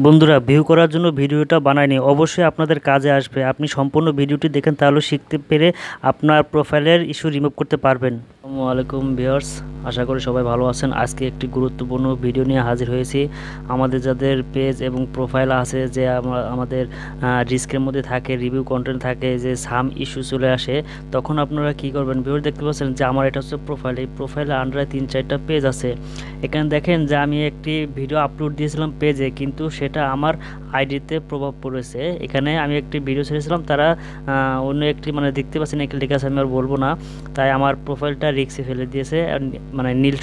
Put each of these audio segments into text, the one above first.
বন্ধুরা, ভিউ করার জন্য ভিডিওটা বানাইনি, অবশ্যই আপনাদের কাজে আসবে। আপনি সম্পূর্ণ ভিডিওটি দেখেন, তাহলে শিখতে পেরে আপনার প্রোফাইলের ইস্যু রিমুভ করতে পারবেন। আসসালামু আলাইকুম ভিউয়ার্স, আশা করি সবাই ভালো আছেন। আজকে একটি গুরুত্বপূর্ণ ভিডিও নিয়ে হাজির হয়েছি। আমাদের যাদের পেজ এবং প্রোফাইল আছে, যে আমাদের রিস্কের মধ্যে থাকে, রিভিউ কন্টেন্ট থাকে, যে সাম ইস্যু চলে আসে, তখন আপনারা কি করবেন? ভিডিও দেখতে পাচ্ছেন যে আমার এটা হচ্ছে প্রোফাইল। এই প্রোফাইলে আন্ডারে 3-4টা পেজ আছে। এখানে দেখেন যে আমি একটি ভিডিও আপলোড দিয়েছিলাম পেজে, কিন্তু সেটা আমার আইডিতে প্রভাব পড়েছে। এখানে আমি একটি ভিডিও ছেড়েছিলাম, তারা অন্য একটি দেখতে পাচ্ছেন একটি লেখা আছে, আমি আর বলবো না। তাই আমার প্রোফাইলটা রিস্কে ফেলে দিয়েছে। নীল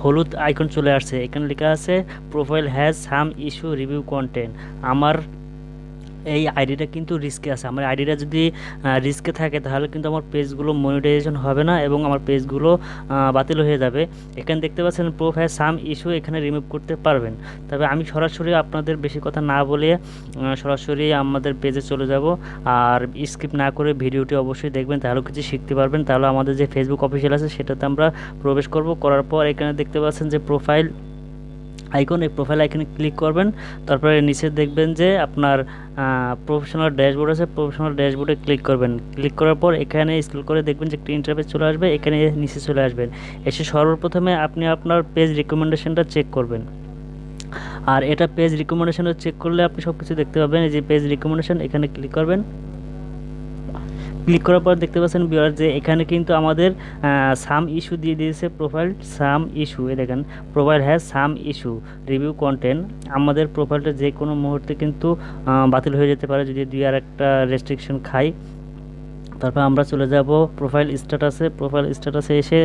হলুদ আইকন চলে আসছে। এখানে লেখা আছে profile has some issue review content. আমার এই আইডিটা কিন্তু রিস্কে আছে। আমার আইডিটা যদি রিস্কে থাকে, তাহলে কিন্তু আমার পেজগুলো মনিটাইজেশন হবে না এবং আমার পেজগুলো বাতিল হয়ে যাবে। এখানে দেখতে পাচ্ছেন প্রোফাইল সাম ইস্যু, এখানে রিমুভ করতে পারবেন। তবে আমি সরাসরি আপনাদের বেশি কথা না বলে সরাসরি আমাদের পেজে চলে যাব। আর স্কিপ না করে ভিডিওটি অবশ্যই দেখবেন, তাহলে কিছু শিখতে পারবেন। তাহলে আমাদের যে ফেসবুক অফিসিয়াল আছে, সেটাতে আমরা প্রবেশ করব। করার পর এখানে দেখতে পাচ্ছেন যে প্রোফাইল আইকন, এই প্রোফাইল আইকনে ক্লিক করবেন। তারপরে নিচে দেখবেন যে আপনার প্রফেশনাল ড্যাশবোর্ড আছে, প্রফেশনাল ড্যাশবোর্ডে ক্লিক করবেন। ক্লিক করার পর এখানে স্ক্রল করে দেখবেন যে একটি ইন্টারফেস চলে আসবে। এখানে নিচে চলে আসবেন। এসে সর্বপ্রথমে আপনি আপনার পেজ রিকমেন্ডেশনটা চেক করবেন। আর এটা পেজ রিকমেন্ডেশনটা চেক করলে আপনি সব কিছু দেখতে পাবেন। এই যে পেজ রিকমেন্ডেশন, এখানে ক্লিক করবেন। ক্লিক করার পর দেখতে পাচ্ছেন ভিউয়ার যে এখানে কিন্তু আমাদের সাম ইস্যু দিয়ে দিয়েছে প্রোফাইল সাম ইস্যু। এ দেখেন profile has some issue review content. আমাদের প্রোফাইলটা যে কোনো মুহূর্তে কিন্তু বাতিল হয়ে যেতে পারে যদি 2-1টা রেস্ট্রিকশন খাই। তারপর আমরা চলে যাব প্রোফাইল স্ট্যাটাসে। প্রোফাইল স্ট্যাটাসে এসে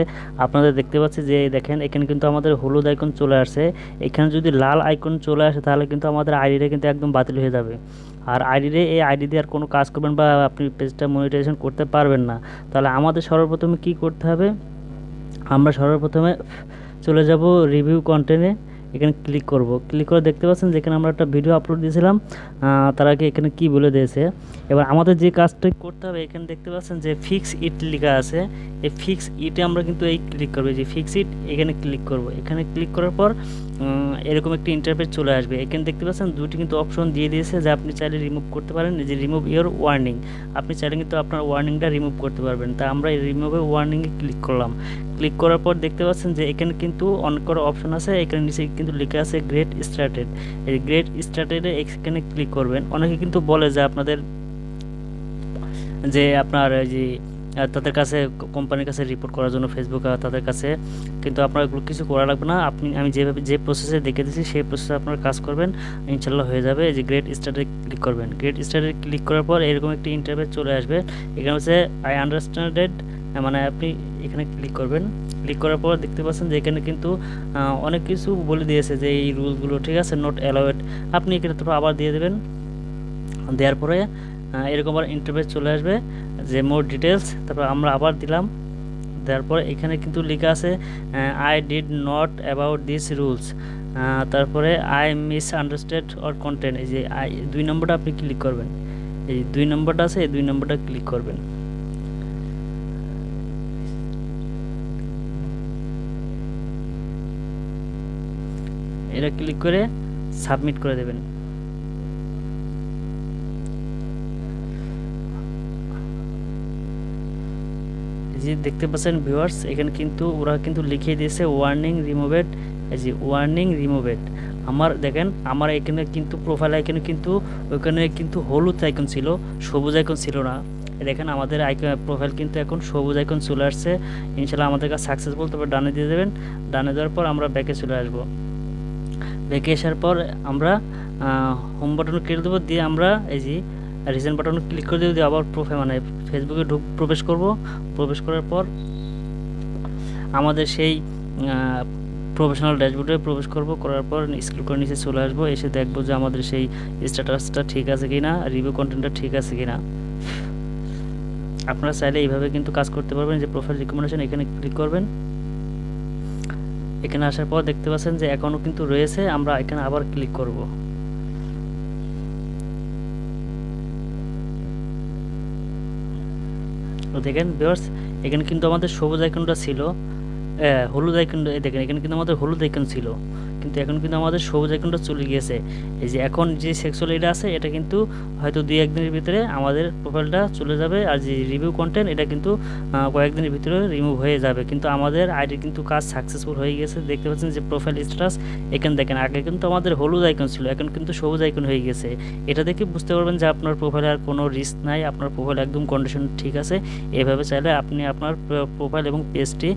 আপনাদের দেখতে পাচ্ছি যে দেখেন এখানে কিন্তু আমাদের হলুদ আইকন চলে আসছে। এখানে যদি লাল আইকন চলে আসে, তাহলে কিন্তু আমাদের আইডিটা কিন্তু একদম বাতিল হয়ে যাবে। আর এই আইডি দিয়ে আর কোনো কাজ করবেন বা আপনি পেজটা মনিটাইজেশন করতে পারবেন না। তাহলে আমাদের সর্বপ্রথমে কি করতে হবে? আমরা সর্বপ্রথমে চলে যাব রিভিউ কন্টেন্টে। এখানে ক্লিক করব। ক্লিক করে দেখতে পাচ্ছেন যেখানে আমরা একটা ভিডিও আপলোড দিয়েছিলাম, তার আগে এখানে কি বলে দিয়েছে। এবার আমাদের যে কাজটা করতে হবে, এখানে দেখতে পাচ্ছেন যে ফিক্স ইট লেখা আছে। এই ফিক্স ইটে আমরা কিন্তু এই ক্লিক করবো, যে ফিক্স ইট, এখানে ক্লিক করব। এখানে ক্লিক করার পর এরকম একটি ইন্টারফেস চলে আসবে। এখানে দেখতে পাচ্ছেন দুটি কিন্তু অপশন দিয়ে দিয়েছে, যে আপনি চাইলে রিমুভ করতে পারেন, যে রিমুভ ইওর ওয়ার্নিং। আপনি চাইলে কিন্তু আপনার ওয়ার্নিংটা রিমুভ করতে পারবেন। তা আমরা এই রিমুভের ওয়ার্নিংয়ে ক্লিক করলাম। ক্লিক করার পর দেখতে পাচ্ছেন যে এখানে কিন্তু অনেক করা অপশন আছে। এখানে নিচে কিন্তু লেখা আছে গ্রেট স্টার্টেড। এই গ্রেট স্টার্টেডে এখানে ক্লিক করবেন। অনেকে কিন্তু বলে যে আপনাদের যে আপনার যে তাদের কাছে কোম্পানির কাছে রিপোর্ট করার জন্য ফেসবুকে তাদের কাছে, কিন্তু আপনার এগুলো কিছু করা লাগবে না। আমি যে প্রসেসে দেখে দিচ্ছি সেই প্রসেসে আপনারা কাজ করবেন, ইনশাল্লাহ হয়ে যাবে। এই যে গ্রেট স্টার্টে ক্লিক করবেন। গ্রেট স্টার্টে ক্লিক করার পর এরকম একটি ইন্টারফেস চলে আসবে। এখানে হচ্ছে আই আন্ডারস্ট্যান্ডেড, আপনি এখানে ক্লিক করবেন। ক্লিক করার পর দেখতে পাচ্ছেন যে এখানে কিন্তু অনেক কিছু বলে দিয়েছে, যে এই রুলসগুলো ঠিক আছে, নট অ্যালাউড। আপনি এখানে তো আবার দিয়ে দেবেন। দেওয়ার পরে এরকম আবার ইন্টারফেস চলে আসবে, যে মোর ডিটেলস। তারপর আমরা আবার দিলাম। দেওয়ার পর এখানে কিন্তু লেখা আছে I did not about this rules. তারপরে I misunderstand or content. এই যে 2 নম্বরটা আপনি ক্লিক করবেন। এই 2 নম্বরটা আছে, এই 2 নম্বরটা ক্লিক করবেন। এটা ক্লিক করে সাবমিট করে দেবেন। যে দেখতে পাচ্ছেন ভিউয়ার্স, এখানে কিন্তু ওরা কিন্তু লিখিয়ে দিয়েছে ওয়ার্নিং রিমুভেড। এই যে ওয়ার্নিং রিমুভেড। আমার দেখেন আমার এখানে কিন্তু প্রোফাইল আইকনে কিন্তু ওখানে কিন্তু হলুদ আইকন ছিল, সবুজ আইকন ছিল না। দেখেন আমাদের প্রোফাইল কিন্তু এখন সবুজ আইকন চলে আসছে। ইনশাল্লাহ আমাদের কাছে সাকসেসফুল। তারপর ডানে দিয়ে দেবেন। ডানে দেওয়ার পর আমরা ব্যাকে চলে আসবো। ব্যাকে আসার পর আমরা হোম বাটনে ক্লিক দেবো, দিয়ে আমরা এই যে রিসেন্ট বাটনে ক্লিক করে দিয়ে আবার ফেসবুকে প্রবেশ করব। প্রবেশ করার পর আমাদের সেই প্রফেশনাল ড্যাশবোর্ডে প্রবেশ করব। করার পর স্ক্রল করে নিচে চলে আসবো। এসে দেখবো যে আমাদের সেই স্ট্যাটাসটা ঠিক আছে কিনা, রিভিউ কন্টেন্টটা ঠিক আছে কিনা। আপনারা চাইলে এইভাবে কিন্তু কাজ করতে পারবেন। যে প্রোফাইল রিকমেন্ডেশন, এখানে ক্লিক করবেন। এখানে আসার পর দেখতে পাচ্ছেন যে এখনও কিন্তু রয়েছে। আমরা এখানে আবার ক্লিক করব। তো দেখেন ভিউয়ার্স, এখানে কিন্তু আমাদের সবুজ আইকনটা ছিল, হলুদ আইকন। দেখেন এখানে কিন্তু আমাদের হলুদ আইকন ছিল, কিন্তু এখন কিন্তু আমাদের সবুজ আইকনটা চলে গিয়েছে। এই যে এখন যে সেক্সুয়াল এটা আছে এটা কিন্তু হয়তো 2-1 দিনের ভিতরে আমাদের প্রোফাইলটা চলে যাবে, আর যে রিভিউ কন্টেন্ট এটা কিন্তু কয়েকদিনের ভিতরে রিমুভ হয়ে যাবে। কিন্তু আমাদের আইডি কিন্তু কাজ সাকসেসফুল হয়ে গেছে। দেখতে পাচ্ছেন যে প্রোফাইল স্ট্যাটাস এখানে দেখেন, আগে কিন্তু আমাদের হলুদ আইকন ছিল, এখন কিন্তু সবুজ আইকন হয়ে গেছে। এটা দেখে বুঝতে পারবেন যে আপনার প্রোফাইলে আর কোনো রিস্ক নাই, আপনার প্রোফাইল একদম কন্ডিশন ঠিক আছে। এভাবে চাইলে আপনি আপনার প্রোফাইল এবং পেজটি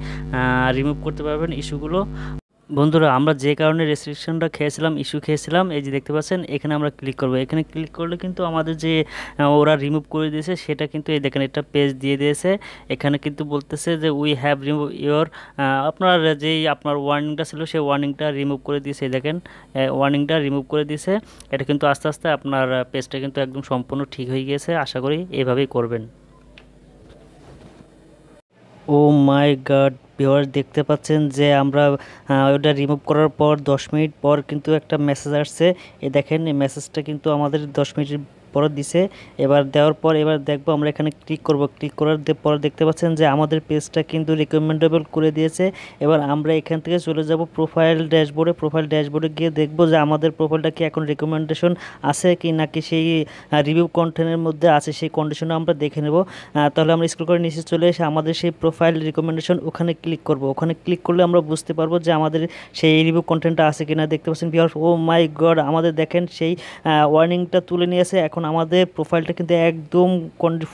রিমুভ করতে পারবেন ইস্যুগুলো। বন্ধুরা, আমরা যে কারণে রেস্ট্রিকশনটা খেয়েছিলাম, ইস্যু খেয়েছিলাম, এই যে দেখতে পাচ্ছেন এখানে আমরা ক্লিক করব। এখানে ক্লিক করলে কিন্তু আমাদের যে ওরা রিমুভ করে দিয়েছে সেটা কিন্তু এই দেখেন একটা পেজ দিয়ে দিয়েছে। এখানে কিন্তু বলতেছে যে উই হ্যাভ রিমুভ ইয়োর, আপনার যেই আপনার ওয়ার্নিংটা ছিল সেই ওয়ার্নিংটা রিমুভ করে দিয়েছে। এই দেখেন ওয়ার্নিংটা রিমুভ করে দিয়েছে। এটা কিন্তু আস্তে আস্তে আপনার পেজটা কিন্তু একদম সম্পূর্ণ ঠিক হয়ে গিয়েছে। আশা করি এভাবেই করবেন। ও মাই গড ভিউয়ার্স, দেখতে পাচ্ছেন যে আমরা ওটা রিমুভ করার পর 10 মিনিট পর কিন্তু একটা মেসেজ আসছে। এই দেখেন এই মেসেজটা কিন্তু আমাদের 10 মিনিট পর দিছে। এবার দেওয়ার পর এবার দেখবো আমরা এখানে ক্লিক করব। ক্লিক করার পর দেখতে পাচ্ছেন যে আমাদের পেজটা কিন্তু রিকমেন্ডেবল করে দিয়েছে। এবার আমরা এখান থেকে চলে যাব প্রোফাইল ড্যাশবোর্ডে। প্রোফাইল ড্যাশবোর্ডে গিয়ে দেখবো যে আমাদের প্রোফাইলটা কি এখন রিকমেন্ডেশন আছে কি নাকি সেই রিভিউ কন্টেন্টের মধ্যে আছে, সেই কন্ডিশনটা আমরা দেখে নেব। তাহলে আমরা স্ক্রল করে নিচে চলে এসে আমাদের সেই প্রোফাইল রিকমেন্ডেশন ওখানে ক্লিক করব। ওখানে ক্লিক করলে আমরা বুঝতে পারবো যে আমাদের সেই রিভিউ কন্টেন্টটা আছে কিনা। দেখতে পাচ্ছেন ভিউয়ার্স, ও মাই গড, আমাদের দেখেন সেই ওয়ার্নিংটা তুলে নিয়েছে। এখন আমাদের প্রোফাইলটা কিন্তু একদম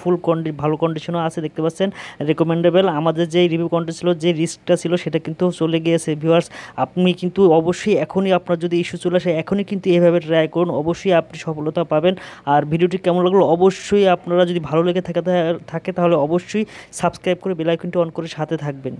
ফুল ভালো কন্ডিশনও আছে। দেখতে পাচ্ছেন রেকমেন্ডেবল। আমাদের যে রিভিউ কন্টেন্ট ছিল, যে রিস্কটা ছিল সেটা কিন্তু চলে গিয়েছে। ভিউয়ার্স, আপনি কিন্তু অবশ্যই এখনই আপনার যদি ইস্যু চলে আসে এখনই কিন্তু এভাবে ট্রাই করুন, অবশ্যই আপনি সফলতা পাবেন। আর ভিডিওটি কেমন লাগলো অবশ্যই আপনারা যদি ভালো লেগে থাকে তাহলে অবশ্যই সাবস্ক্রাইব করে বেল আইকনটি অন করে সাথে থাকবেন।